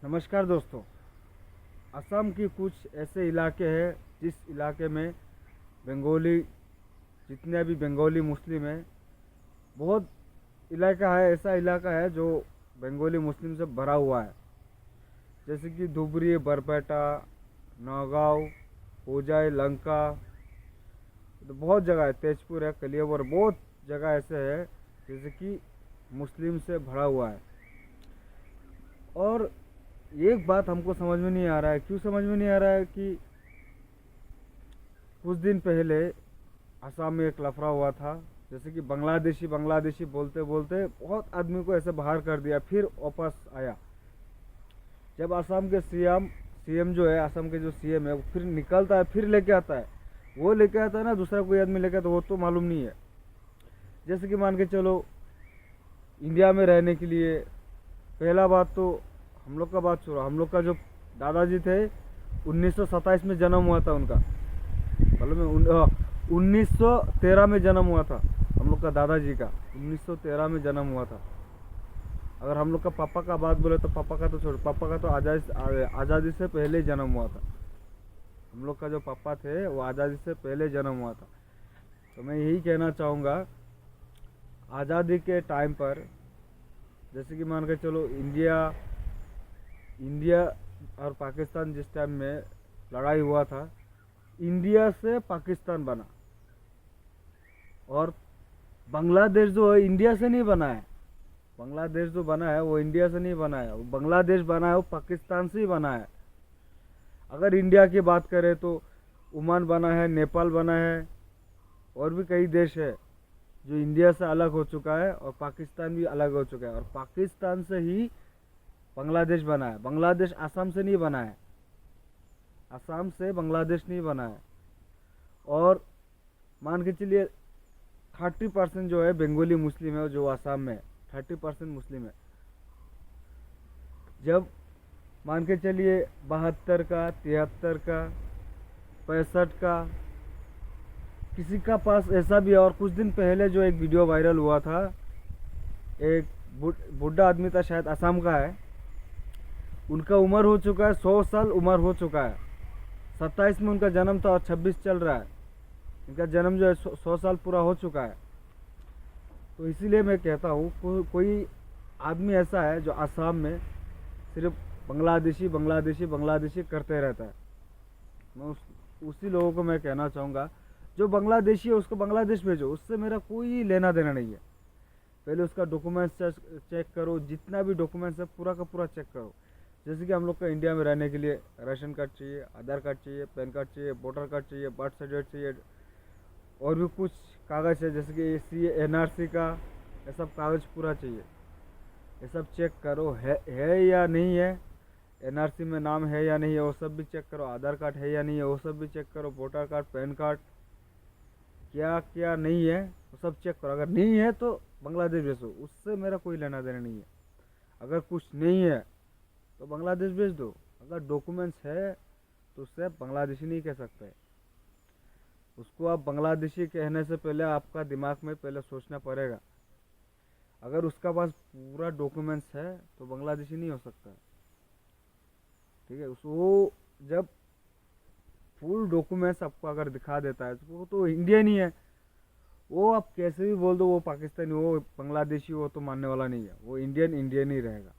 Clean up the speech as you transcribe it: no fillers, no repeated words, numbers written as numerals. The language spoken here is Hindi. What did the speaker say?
नमस्कार दोस्तों। असम की कुछ ऐसे इलाके हैं जिस इलाके में बंगाली जितने भी बंगाली मुस्लिम हैं, बहुत इलाका है, ऐसा इलाका है जो बंगाली मुस्लिम से भरा हुआ है। जैसे कि धुबरी, बरपेटा, नौगांव, होजाई, लंका, तो बहुत जगह है, तेजपुर है, कलियाबर, बहुत जगह ऐसे है जैसे कि मुस्लिम से भरा हुआ है। और एक बात हमको समझ में नहीं आ रहा है, क्यों समझ में नहीं आ रहा है कि कुछ दिन पहले असम में एक लफड़ा हुआ था। जैसे कि बांग्लादेशी बांग्लादेशी बोलते बोलते बहुत आदमी को ऐसे बाहर कर दिया, फिर वापस आया। जब असम के सीएम जो है, असम के जो सीएम है, वो फिर निकलता है, फिर लेके आता है। वो लेके आता है ना, दूसरा कोई आदमी लेके आता है, वो तो मालूम नहीं है। जैसे कि मान के चलो, इंडिया में रहने के लिए पहला बात तो हम लोग का बात छोड़ो, हम लोग का जो दादाजी थे 1927 में जन्म हुआ था उनका, मालूम है? 1913 में जन्म हुआ था हम लोग का दादाजी का, 1913 में जन्म हुआ था। अगर हम लोग का पापा का बात बोले तो पापा का तो छोड़ो, पापा का तो आज़ादी से पहले ही जन्म हुआ था। हम लोग का जो पापा थे वो आज़ादी से पहले जन्म हुआ था। तो मैं यही कहना चाहूँगा, आज़ादी के टाइम पर जैसे कि मान के चलो, इंडिया और पाकिस्तान जिस टाइम में लड़ाई हुआ था, इंडिया से पाकिस्तान बना, और बांग्लादेश जो है इंडिया से नहीं बना है। बांग्लादेश जो बना है वो इंडिया से नहीं बना है, वो बांग्लादेश बना है वो पाकिस्तान से ही बना है। अगर इंडिया की बात करें तो ओमान बना है, नेपाल बना है, और भी कई देश है जो इंडिया से अलग हो चुका है, और पाकिस्तान भी अलग हो चुका है। और पाकिस्तान से ही बांग्लादेश बना है। बांग्लादेश असम से नहीं बना है, असम से बांग्लादेश नहीं बना है। और मान के चलिए 30% जो है बंगाली मुस्लिम है, जो असम में 30% मुस्लिम है। जब मान के चलिए 72 का, 73 का, 65 का, किसी का पास ऐसा भी है। और कुछ दिन पहले जो एक वीडियो वायरल हुआ था, एक बुढ़ा आदमी था, शायद असम का है, उनका उम्र हो चुका है 100 साल उम्र हो चुका है। 27 में उनका जन्म था और 26 चल रहा है, इनका जन्म जो है 100 साल पूरा हो चुका है। तो इसीलिए मैं कहता हूँ, कोई आदमी ऐसा है जो असम में सिर्फ बांग्लादेशी बांग्लादेशी बांग्लादेशी करते रहता है। मैं उसी लोगों को मैं कहना चाहूँगा, जो बांग्लादेशी है उसको बांग्लादेश भेजो, उससे मेरा कोई लेना देना नहीं है। पहले उसका डॉक्यूमेंट्स चेक करो, जितना भी डॉक्यूमेंट्स है पूरा का पूरा चेक करो। जैसे कि हम लोग का इंडिया में रहने के लिए राशन कार्ड चाहिए, आधार कार्ड चाहिए, पैन कार्ड चाहिए, वोटर कार्ड चाहिए, बर्थ सर्टिफिकेट चाहिए, और भी कुछ कागज़ है जैसे कि सी एनआरसी का, ये सब कागज़ पूरा चाहिए। ये सब चेक करो है या नहीं है, एनआरसी में नाम है या नहीं है, वो सब भी चेक करो। आधार कार्ड है या नहीं है, वो सब भी चेक करो। वोटर कार्ड, पैन कार्ड, क्या क्या नहीं है वो सब चेक करो। अगर नहीं है तो बांग्लादेश भेजो, उससे मेरा कोई लेना देना नहीं है। अगर कुछ नहीं है तो बांग्लादेश भेज दो। अगर डॉक्यूमेंट्स है तो उससे आप बांग्लादेशी नहीं कह सकते। उसको आप बांग्लादेशी कहने से पहले आपका दिमाग में पहले सोचना पड़ेगा। अगर उसका पास पूरा डॉक्यूमेंट्स है तो बांग्लादेशी नहीं हो सकता, ठीक है। उसको जब फुल डॉक्यूमेंट्स आपको अगर दिखा देता है तो वो तो इंडियन ही है। वो आप कैसे भी बोल दो वो पाकिस्तानी हो, बांग्लादेशी हो, तो मानने वाला नहीं है। वो इंडियन इंडियन ही रहेगा।